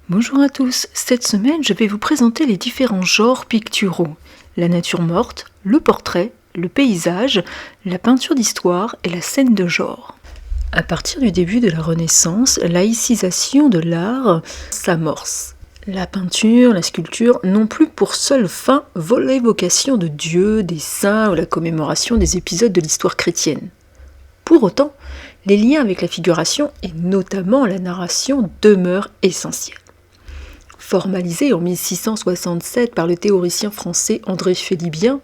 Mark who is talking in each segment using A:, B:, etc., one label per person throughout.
A: Bonjour à tous, cette semaine je vais vous présenter les différents genres picturaux, la nature morte, le portrait, le paysage, la peinture d'histoire et la scène de genre. À partir du début de la Renaissance, la laïcisation de l'art s'amorce. La peinture, la sculpture n'ont plus pour seule fin l'évocation de Dieu, des saints ou la commémoration des épisodes de l'histoire chrétienne. Pour autant, les liens avec la figuration et notamment la narration demeurent essentiels. Formalisé en 1667 par le théoricien français André Félibien,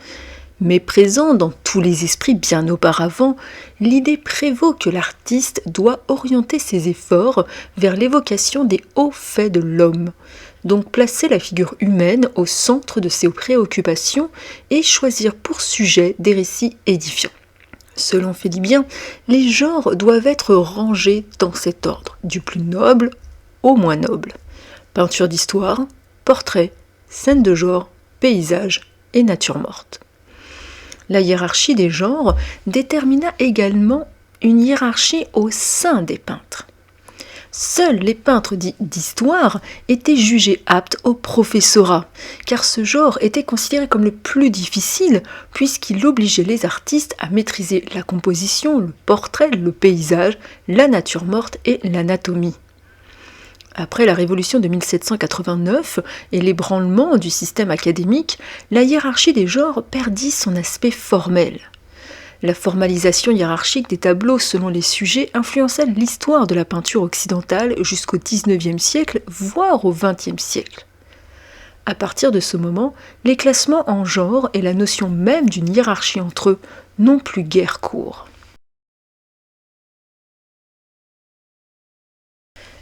A: mais présent dans tous les esprits bien auparavant, l'idée prévaut que l'artiste doit orienter ses efforts vers l'évocation des hauts faits de l'homme, donc placer la figure humaine au centre de ses préoccupations et choisir pour sujet des récits édifiants. Selon Félibien, les genres doivent être rangés dans cet ordre, du plus noble au moins noble. Peinture d'histoire, portrait, scène de genre, paysage et nature morte. La hiérarchie des genres détermina également une hiérarchie au sein des peintres. Seuls les peintres dits d'histoire étaient jugés aptes au professorat, car ce genre était considéré comme le plus difficile puisqu'il obligeait les artistes à maîtriser la composition, le portrait, le paysage, la nature morte et l'anatomie. Après la révolution de 1789 et l'ébranlement du système académique, la hiérarchie des genres perdit son aspect formel. La formalisation hiérarchique des tableaux selon les sujets influença l'histoire de la peinture occidentale jusqu'au XIXe siècle, voire au XXe siècle. À partir de ce moment, les classements en genre et la notion même d'une hiérarchie entre eux n'ont plus guère cours.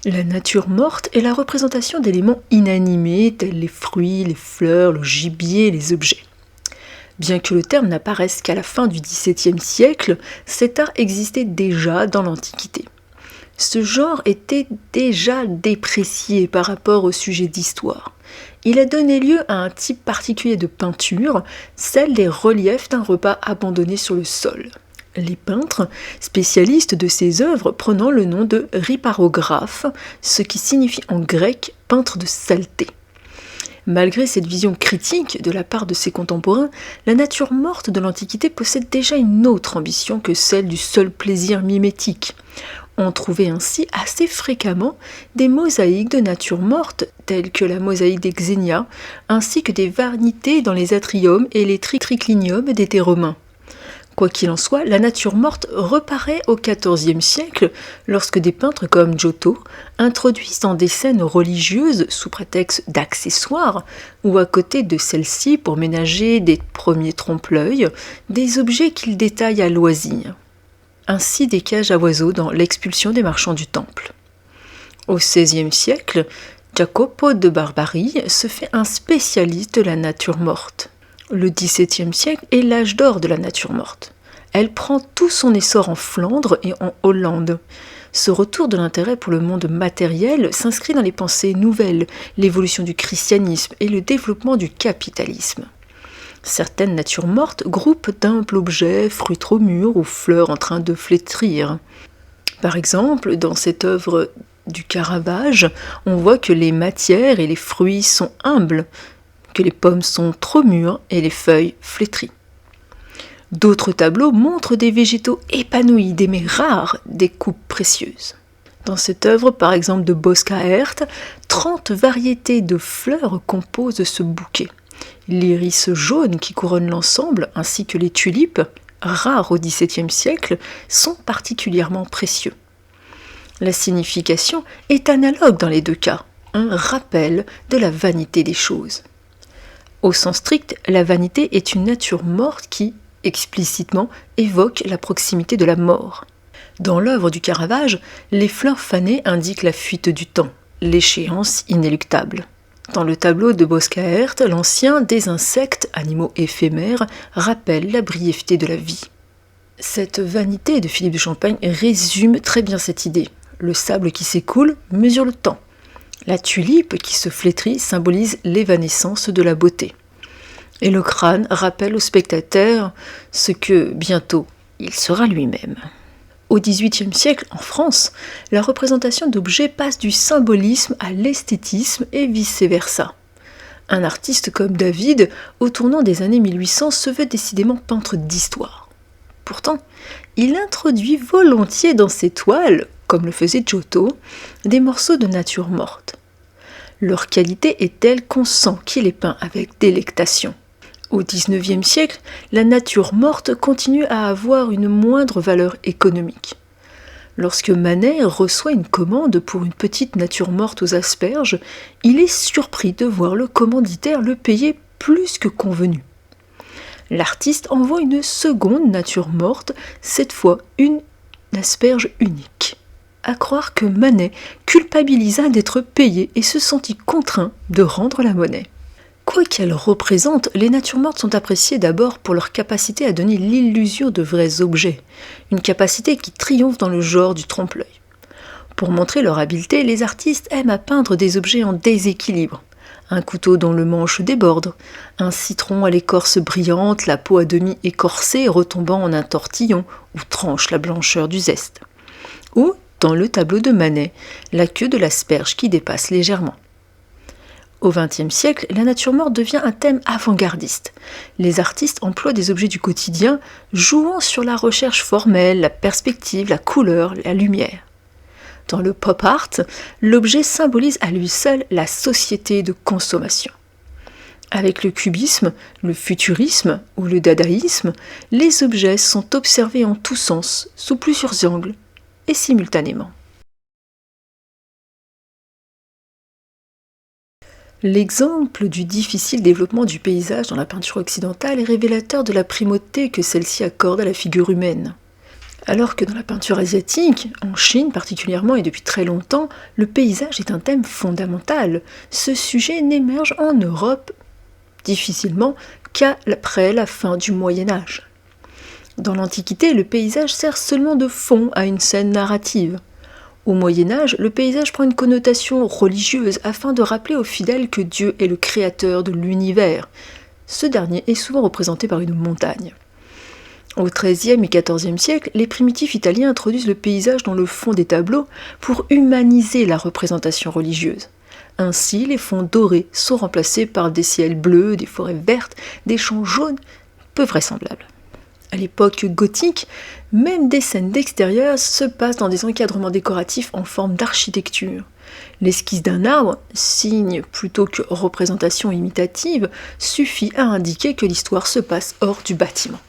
A: La nature morte est la représentation d'éléments inanimés tels les fruits, les fleurs, le gibier, les objets. Bien que le terme n'apparaisse qu'à la fin du XVIIe siècle, cet art existait déjà dans l'Antiquité. Ce genre était déjà déprécié par rapport au sujet d'histoire. Il a donné lieu à un type particulier de peinture, celle des reliefs d'un repas abandonné sur le sol. Les peintres, spécialistes de ces œuvres, prenant le nom de riparographes, ce qui signifie en grec peintre de saleté. Malgré cette vision critique de la part de ses contemporains, la nature morte de l'Antiquité possède déjà une autre ambition que celle du seul plaisir mimétique. On trouvait ainsi assez fréquemment des mosaïques de nature morte, telles que la mosaïque des Xénia, ainsi que des vanités dans les atriums et les tricliniums d'été romains. Quoi qu'il en soit, la nature morte reparaît au XIVe siècle lorsque des peintres comme Giotto introduisent dans des scènes religieuses sous prétexte d'accessoires ou à côté de celles-ci pour ménager des premiers trompe-l'œil, des objets qu'ils détaillent à loisir. Ainsi des cages à oiseaux dans l'expulsion des marchands du temple. Au XVIe siècle, Jacopo de Barbari se fait un spécialiste de la nature morte. Le XVIIe siècle est l'âge d'or de la nature morte. Elle prend tout son essor en Flandre et en Hollande. Ce retour de l'intérêt pour le monde matériel s'inscrit dans les pensées nouvelles, l'évolution du christianisme et le développement du capitalisme. Certaines natures mortes groupent d'humbles objets, fruits trop mûrs ou fleurs en train de flétrir. Par exemple, dans cette œuvre du Caravage, on voit que les matières et les fruits sont humbles, que les pommes sont trop mûres et les feuilles flétries. D'autres tableaux montrent des végétaux épanouis, des mets rares, des coupes précieuses. Dans cette œuvre, par exemple de Boscaert, 30 variétés de fleurs composent ce bouquet. L'iris jaune qui couronne l'ensemble, ainsi que les tulipes, rares au XVIIe siècle, sont particulièrement précieux. La signification est analogue dans les deux cas, un rappel de la vanité des choses. Au sens strict, la vanité est une nature morte qui, explicitement, évoque la proximité de la mort. Dans l'œuvre du Caravage, les fleurs fanées indiquent la fuite du temps, l'échéance inéluctable. Dans le tableau de Boscaert, l'ancien des insectes, animaux éphémères, rappelle la brièveté de la vie. Cette vanité de Philippe de Champagne résume très bien cette idée. Le sable qui s'écoule mesure le temps. La tulipe qui se flétrit symbolise l'évanescence de la beauté. Et le crâne rappelle au spectateur ce que, bientôt, il sera lui-même. Au XVIIIe siècle, en France, la représentation d'objets passe du symbolisme à l'esthétisme et vice-versa. Un artiste comme David, au tournant des années 1800, se veut décidément peintre d'histoire. Pourtant, il introduit volontiers dans ses toiles, comme le faisait Giotto, des morceaux de nature morte. Leur qualité est telle qu'on sent qu'il est peint avec délectation. Au XIXe siècle, la nature morte continue à avoir une moindre valeur économique. Lorsque Manet reçoit une commande pour une petite nature morte aux asperges, il est surpris de voir le commanditaire le payer plus que convenu. L'artiste envoie une seconde nature morte, cette fois une asperge unique. À croire que Manet culpabilisa d'être payé et se sentit contraint de rendre la monnaie. Quoi qu'elles représentent, les natures mortes sont appréciées d'abord pour leur capacité à donner l'illusion de vrais objets, une capacité qui triomphe dans le genre du trompe-l'œil. Pour montrer leur habileté, les artistes aiment à peindre des objets en déséquilibre. Un couteau dont le manche déborde, un citron à l'écorce brillante, la peau à demi écorcée retombant en un tortillon où tranche la blancheur du zeste. Ou, dans le tableau de Manet, la queue de l'asperge qui dépasse légèrement. Au XXe siècle, la nature morte devient un thème avant-gardiste. Les artistes emploient des objets du quotidien, jouant sur la recherche formelle, la perspective, la couleur, la lumière. Dans le pop art, l'objet symbolise à lui seul la société de consommation. Avec le cubisme, le futurisme ou le dadaïsme, les objets sont observés en tous sens, sous plusieurs angles et simultanément. L'exemple du difficile développement du paysage dans la peinture occidentale est révélateur de la primauté que celle-ci accorde à la figure humaine. Alors que dans la peinture asiatique, en Chine particulièrement et depuis très longtemps, le paysage est un thème fondamental, ce sujet n'émerge en Europe difficilement qu'après la fin du Moyen-Âge. Dans l'Antiquité, le paysage sert seulement de fond à une scène narrative. Au Moyen-Âge, le paysage prend une connotation religieuse afin de rappeler aux fidèles que Dieu est le créateur de l'univers. Ce dernier est souvent représenté par une montagne. Au XIIIe et XIVe siècle, les primitifs italiens introduisent le paysage dans le fond des tableaux pour humaniser la représentation religieuse. Ainsi, les fonds dorés sont remplacés par des ciels bleus, des forêts vertes, des champs jaunes, peu vraisemblables. À l'époque gothique, même des scènes d'extérieur se passent dans des encadrements décoratifs en forme d'architecture. L'esquisse d'un arbre, signe plutôt que représentation imitative, suffit à indiquer que l'histoire se passe hors du bâtiment.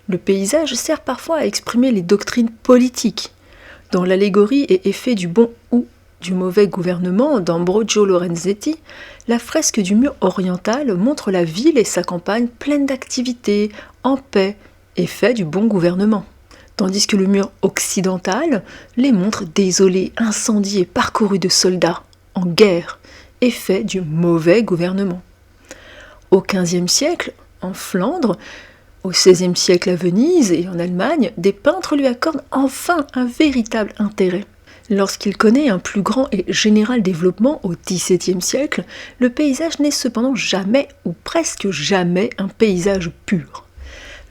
A: Le paysage sert parfois à exprimer les doctrines politiques. Dans l'allégorie et effet du bon ou du mauvais gouvernement d'Ambrogio Lorenzetti, la fresque du mur oriental montre la ville et sa campagne pleines d'activités, en paix, effet du bon gouvernement. Tandis que le mur occidental les montre désolés, incendiés, parcourus de soldats, en guerre, effet du mauvais gouvernement. Au XVe siècle, en Flandre, au XVIe siècle à Venise et en Allemagne, des peintres lui accordent enfin un véritable intérêt. Lorsqu'il connaît un plus grand et général développement au XVIIe siècle, le paysage n'est cependant jamais ou presque jamais un paysage pur.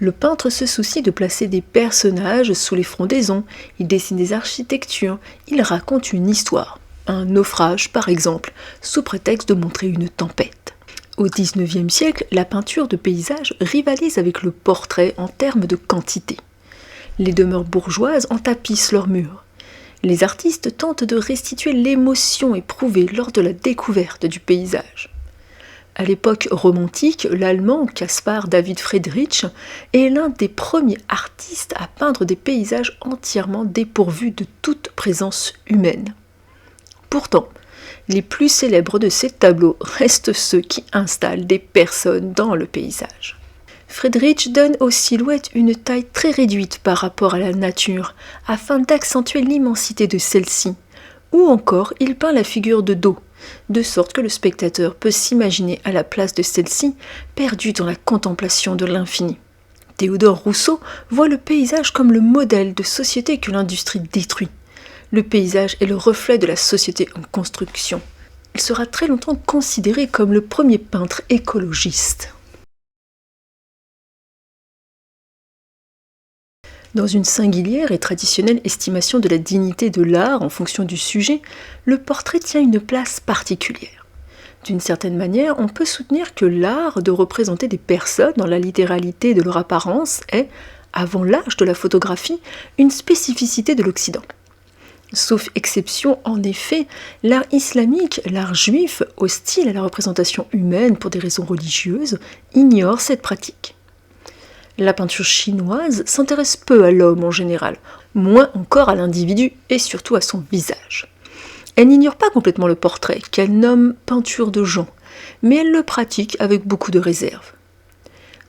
A: Le peintre se soucie de placer des personnages sous les frondaisons, il dessine des architectures, il raconte une histoire. Un naufrage, par exemple, sous prétexte de montrer une tempête. Au XIXe siècle, la peinture de paysage rivalise avec le portrait en termes de quantité. Les demeures bourgeoises en tapissent leurs murs. Les artistes tentent de restituer l'émotion éprouvée lors de la découverte du paysage. À l'époque romantique, l'Allemand Caspar David Friedrich est l'un des premiers artistes à peindre des paysages entièrement dépourvus de toute présence humaine. Pourtant, les plus célèbres de ces tableaux restent ceux qui installent des personnes dans le paysage. Friedrich donne aux silhouettes une taille très réduite par rapport à la nature, afin d'accentuer l'immensité de celle-ci, ou encore il peint la figure de dos, de sorte que le spectateur peut s'imaginer à la place de celle-ci, perdu dans la contemplation de l'infini. Théodore Rousseau voit le paysage comme le modèle de société que l'industrie détruit. Le paysage est le reflet de la société en construction. Il sera très longtemps considéré comme le premier peintre écologiste. Dans une singulière et traditionnelle estimation de la dignité de l'art en fonction du sujet, le portrait tient une place particulière. D'une certaine manière, on peut soutenir que l'art de représenter des personnes dans la littéralité de leur apparence est, avant l'âge de la photographie, une spécificité de l'Occident. Sauf exception, en effet, l'art islamique, l'art juif, hostile à la représentation humaine pour des raisons religieuses, ignore cette pratique. La peinture chinoise s'intéresse peu à l'homme en général, moins encore à l'individu et surtout à son visage. Elle n'ignore pas complètement le portrait, qu'elle nomme peinture de gens, mais elle le pratique avec beaucoup de réserve.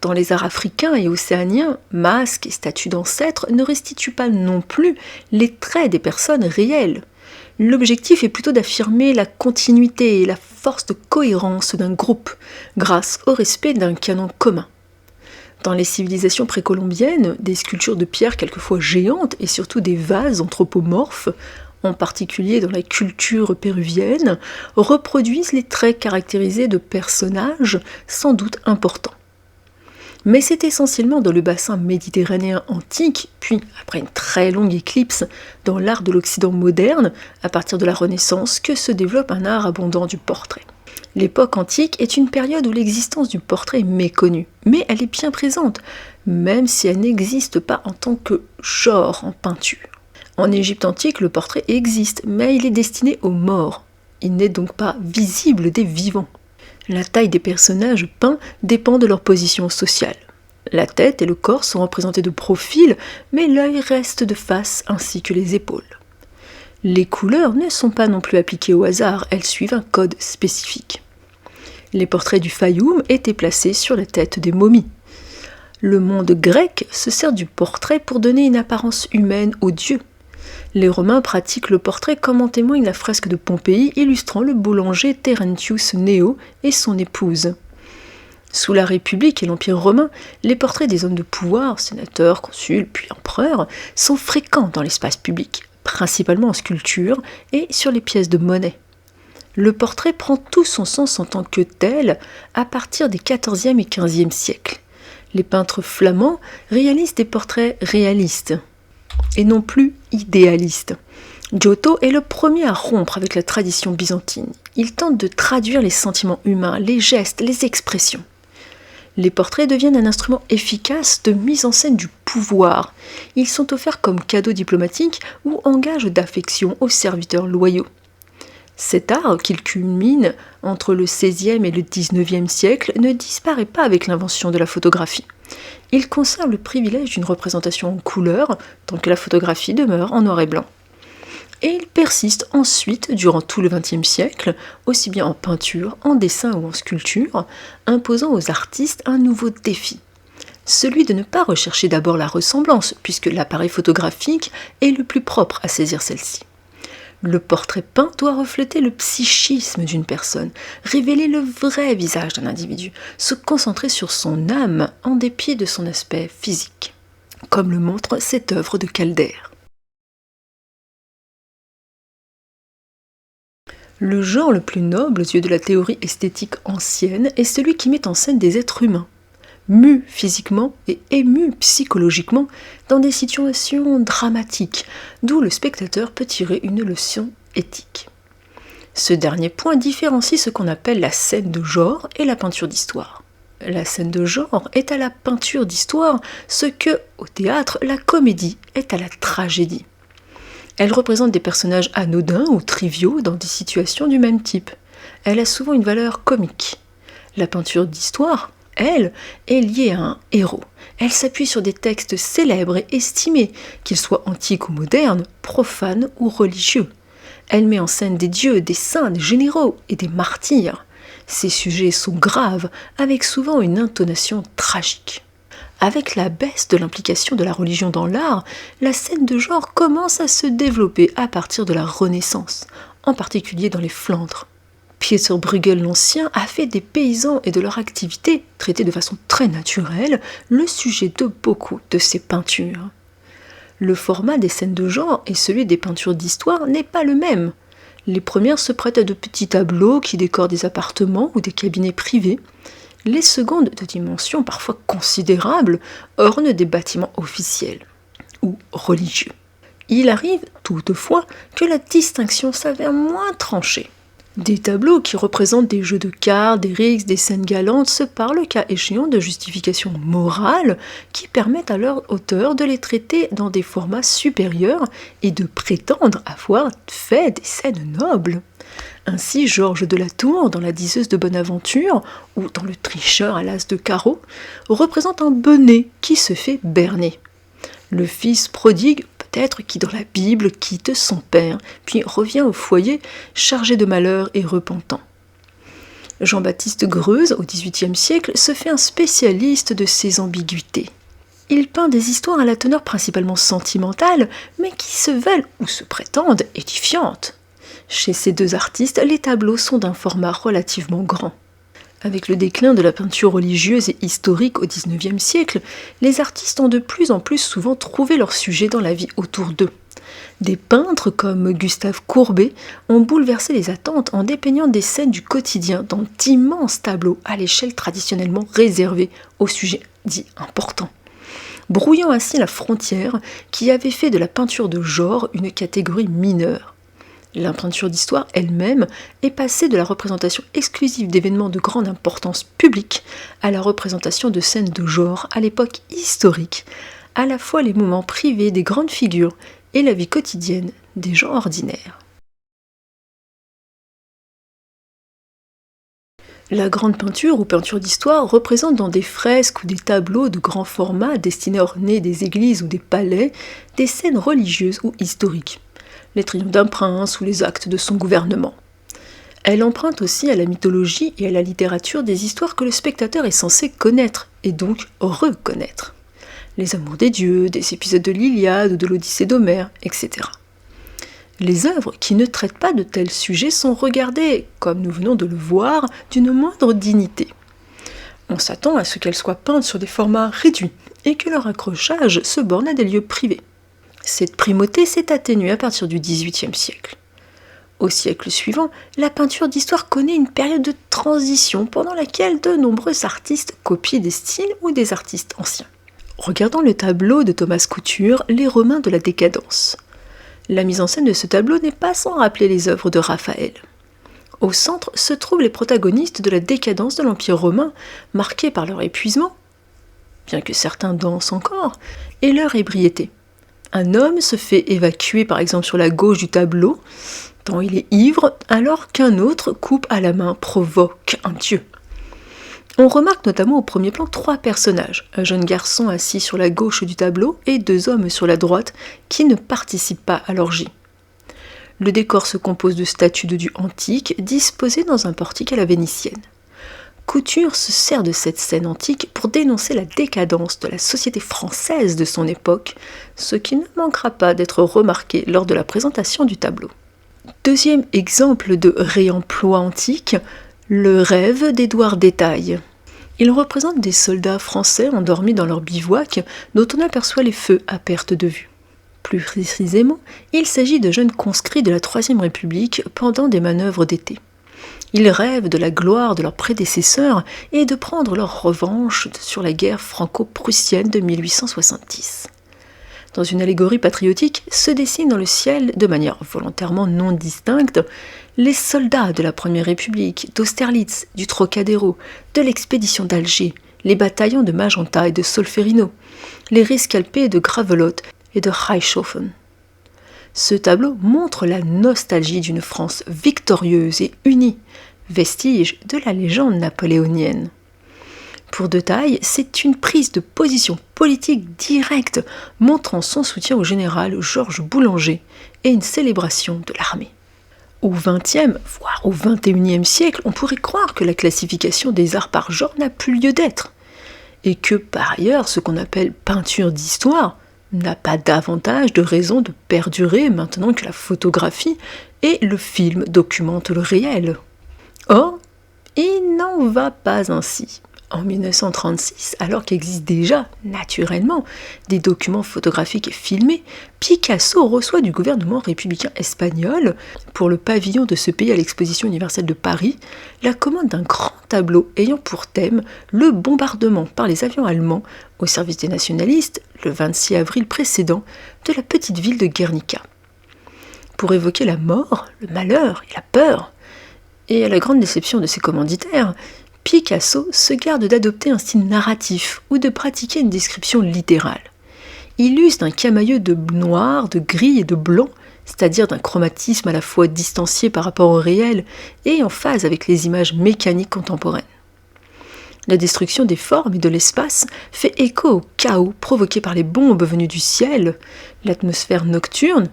A: Dans les arts africains et océaniens, masques et statues d'ancêtres ne restituent pas non plus les traits des personnes réelles. L'objectif est plutôt d'affirmer la continuité et la force de cohérence d'un groupe, grâce au respect d'un canon commun. Dans les civilisations précolombiennes, des sculptures de pierre quelquefois géantes et surtout des vases anthropomorphes, en particulier dans la culture péruvienne, reproduisent les traits caractérisés de personnages sans doute importants. Mais c'est essentiellement dans le bassin méditerranéen antique, puis après une très longue éclipse dans l'art de l'Occident moderne, à partir de la Renaissance, que se développe un art abondant du portrait. L'époque antique est une période où l'existence du portrait est méconnue, mais elle est bien présente, même si elle n'existe pas en tant que genre en peinture. En Égypte antique, le portrait existe, mais il est destiné aux morts. Il n'est donc pas visible des vivants. La taille des personnages peints dépend de leur position sociale. La tête et le corps sont représentés de profil, mais l'œil reste de face ainsi que les épaules. Les couleurs ne sont pas non plus appliquées au hasard, elles suivent un code spécifique. Les portraits du Fayoum étaient placés sur la tête des momies. Le monde grec se sert du portrait pour donner une apparence humaine aux dieux. Les Romains pratiquent le portrait comme en témoigne la fresque de Pompéi illustrant le boulanger Terentius Neo et son épouse. Sous la République et l'Empire romain, les portraits des hommes de pouvoir, sénateurs, consuls, puis empereurs, sont fréquents dans l'espace public, principalement en sculpture et sur les pièces de monnaie. Le portrait prend tout son sens en tant que tel à partir des XIVe et XVe siècles. Les peintres flamands réalisent des portraits réalistes et non plus idéalistes. Giotto est le premier à rompre avec la tradition byzantine. Il tente de traduire les sentiments humains, les gestes, les expressions. Les portraits deviennent un instrument efficace de mise en scène du pouvoir. Ils sont offerts comme cadeaux diplomatiques ou en gage d'affection aux serviteurs loyaux. Cet art, qu'il culmine entre le XVIe et le XIXe siècle, ne disparaît pas avec l'invention de la photographie. Il conserve le privilège d'une représentation en couleur, tant que la photographie demeure en noir et blanc. Et il persiste ensuite durant tout le XXe siècle, aussi bien en peinture, en dessin ou en sculpture, imposant aux artistes un nouveau défi. Celui de ne pas rechercher d'abord la ressemblance, puisque l'appareil photographique est le plus propre à saisir celle-ci. Le portrait peint doit refléter le psychisme d'une personne, révéler le vrai visage d'un individu, se concentrer sur son âme en dépit de son aspect physique, comme le montre cette œuvre de Calder. Le genre le plus noble aux yeux de la théorie esthétique ancienne est celui qui met en scène des êtres humains, mus physiquement et émus psychologiquement dans des situations dramatiques, d'où le spectateur peut tirer une leçon éthique. Ce dernier point différencie ce qu'on appelle la scène de genre et la peinture d'histoire. La scène de genre est à la peinture d'histoire ce que, au théâtre, la comédie est à la tragédie. Elle représente des personnages anodins ou triviaux dans des situations du même type. Elle a souvent une valeur comique. La peinture d'histoire, elle, est liée à un héros. Elle s'appuie sur des textes célèbres et estimés, qu'ils soient antiques ou modernes, profanes ou religieux. Elle met en scène des dieux, des saints, des généraux et des martyrs. Ces sujets sont graves, avec souvent une intonation tragique. Avec la baisse de l'implication de la religion dans l'art, la scène de genre commence à se développer à partir de la Renaissance, en particulier dans les Flandres. Pieter Bruegel l'Ancien a fait des paysans et de leur activité, traitée de façon très naturelle, le sujet de beaucoup de ses peintures. Le format des scènes de genre et celui des peintures d'histoire n'est pas le même. Les premières se prêtent à de petits tableaux qui décorent des appartements ou des cabinets privés. Les secondes, de dimension parfois considérable, ornent des bâtiments officiels. ou religieux. Il arrive toutefois que la distinction s'avère moins tranchée. Des tableaux qui représentent des jeux de cartes, des rixes, des scènes galantes se parlent le cas échéant de justifications morales qui permettent à leur auteur de les traiter dans des formats supérieurs et de prétendre avoir fait des scènes nobles. Ainsi, Georges de la Tour, dans La Diseuse de Bonaventure, ou dans Le Tricheur à l'as de carreau, représente un benêt qui se fait berner. Le fils prodigue, peut-être qui dans la Bible quitte son père, puis revient au foyer chargé de malheur et repentant. Jean-Baptiste Greuze, au XVIIIe siècle, se fait un spécialiste de ces ambiguïtés. Il peint des histoires à la teneur principalement sentimentale, mais qui se veulent ou se prétendent édifiantes. Chez ces deux artistes, les tableaux sont d'un format relativement grand. Avec le déclin de la peinture religieuse et historique au XIXe siècle, les artistes ont de plus en plus souvent trouvé leur sujet dans la vie autour d'eux. Des peintres comme Gustave Courbet ont bouleversé les attentes en dépeignant des scènes du quotidien dans d'immenses tableaux à l'échelle traditionnellement réservée aux sujets dits importants, brouillant ainsi la frontière qui avait fait de la peinture de genre une catégorie mineure. La peinture d'histoire elle-même est passée de la représentation exclusive d'événements de grande importance publique à la représentation de scènes de genre à l'époque historique, à la fois les moments privés des grandes figures et la vie quotidienne des gens ordinaires. La grande peinture ou peinture d'histoire représente dans des fresques ou des tableaux de grand format destinés à orner des églises ou des palais des scènes religieuses ou historiques, les triomphes d'un prince ou les actes de son gouvernement. Elle emprunte aussi à la mythologie et à la littérature des histoires que le spectateur est censé connaître et donc reconnaître. Les amours des dieux, des épisodes de l'Iliade ou de l'Odyssée d'Homère, etc. Les œuvres qui ne traitent pas de tels sujets sont regardées, comme nous venons de le voir, d'une moindre dignité. On s'attend à ce qu'elles soient peintes sur des formats réduits et que leur accrochage se borne à des lieux privés. Cette primauté s'est atténuée à partir du XVIIIe siècle. Au siècle suivant, la peinture d'histoire connaît une période de transition pendant laquelle de nombreux artistes copient des styles ou des artistes anciens. Regardons le tableau de Thomas Couture, Les Romains de la décadence. La mise en scène de ce tableau n'est pas sans rappeler les œuvres de Raphaël. Au centre se trouvent les protagonistes de la décadence de l'Empire romain, marqués par leur épuisement, bien que certains dansent encore, et leur ébriété. Un homme se fait évacuer par exemple sur la gauche du tableau, tant il est ivre, alors qu'un autre, coupe à la main, provoque un dieu. On remarque notamment au premier plan 3 personnages, un jeune garçon assis sur la gauche du tableau et 2 hommes sur la droite qui ne participent pas à l'orgie. Le décor se compose de statues de dieux antiques disposées dans un portique à la vénitienne. Couture se sert de cette scène antique pour dénoncer la décadence de la société française de son époque, ce qui ne manquera pas d'être remarqué lors de la présentation du tableau. Deuxième exemple de réemploi antique, le rêve d'Édouard Détail. Il représente des soldats français endormis dans leur bivouac dont on aperçoit les feux à perte de vue. Plus précisément, il s'agit de jeunes conscrits de la Troisième République pendant des manœuvres d'été. Ils rêvent de la gloire de leurs prédécesseurs et de prendre leur revanche sur la guerre franco-prussienne de 1870. Dans une allégorie patriotique, se dessinent dans le ciel, de manière volontairement non distincte, les soldats de la Première République, d'Austerlitz, du Trocadéro, de l'expédition d'Alger, les bataillons de Magenta et de Solferino, les rescalpés de Gravelotte et de Reichshofen. Ce tableau montre la nostalgie d'une France victorieuse et unie, vestige de la légende napoléonienne. Pour Détail, c'est une prise de position politique directe montrant son soutien au général Georges Boulanger et une célébration de l'armée. Au XXe, voire au XXIe siècle, on pourrait croire que la classification des arts par genre n'a plus lieu d'être, et que par ailleurs ce qu'on appelle peinture d'histoire n'a pas davantage de raison de perdurer maintenant que la photographie et le film documentent le réel. Or, il n'en va pas ainsi. En 1936, alors qu'existent déjà, naturellement, des documents photographiques et filmés, Picasso reçoit du gouvernement républicain espagnol, pour le pavillon de ce pays à l'exposition universelle de Paris, la commande d'un grand tableau ayant pour thème le bombardement par les avions allemands au service des nationalistes, le 26 avril précédent, de la petite ville de Guernica. Pour évoquer la mort, le malheur et la peur, et à la grande déception de ses commanditaires, Picasso se garde d'adopter un style narratif ou de pratiquer une description littérale. Il use d'un camailleux de noir, de gris et de blanc, c'est-à-dire d'un chromatisme à la fois distancié par rapport au réel et en phase avec les images mécaniques contemporaines. La destruction des formes et de l'espace fait écho au chaos provoqué par les bombes venues du ciel, l'atmosphère nocturne,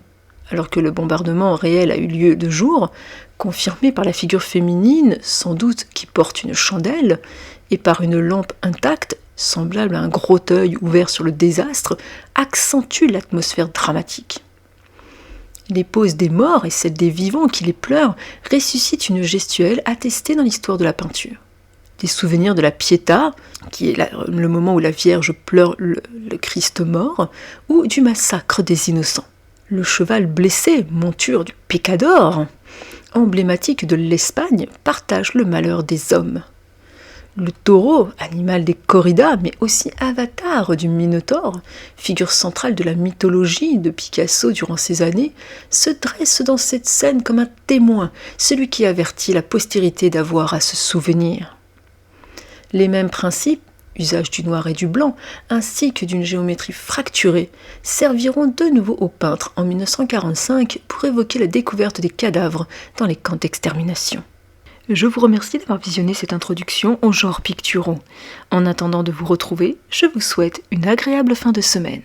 A: alors que le bombardement réel a eu lieu de jour, confirmé par la figure féminine, sans doute qui porte une chandelle, et par une lampe intacte, semblable à un gros œil ouvert sur le désastre, accentue l'atmosphère dramatique. Les poses des morts et celles des vivants qui les pleurent ressuscitent une gestuelle attestée dans l'histoire de la peinture. Des souvenirs de la Pietà, qui est le moment où la Vierge pleure le Christ mort, ou du massacre des innocents. Le cheval blessé, monture du Picador, emblématique de l'Espagne, partage le malheur des hommes. Le taureau, animal des corridas, mais aussi avatar du Minotaure, figure centrale de la mythologie de Picasso durant ces années, se dresse dans cette scène comme un témoin, celui qui avertit la postérité d'avoir à se souvenir. Les mêmes principes, usage du noir et du blanc, ainsi que d'une géométrie fracturée, serviront de nouveau aux peintres en 1945 pour évoquer la découverte des cadavres dans les camps d'extermination. Je vous remercie d'avoir visionné cette introduction au genre pictural. En attendant de vous retrouver, je vous souhaite une agréable fin de semaine.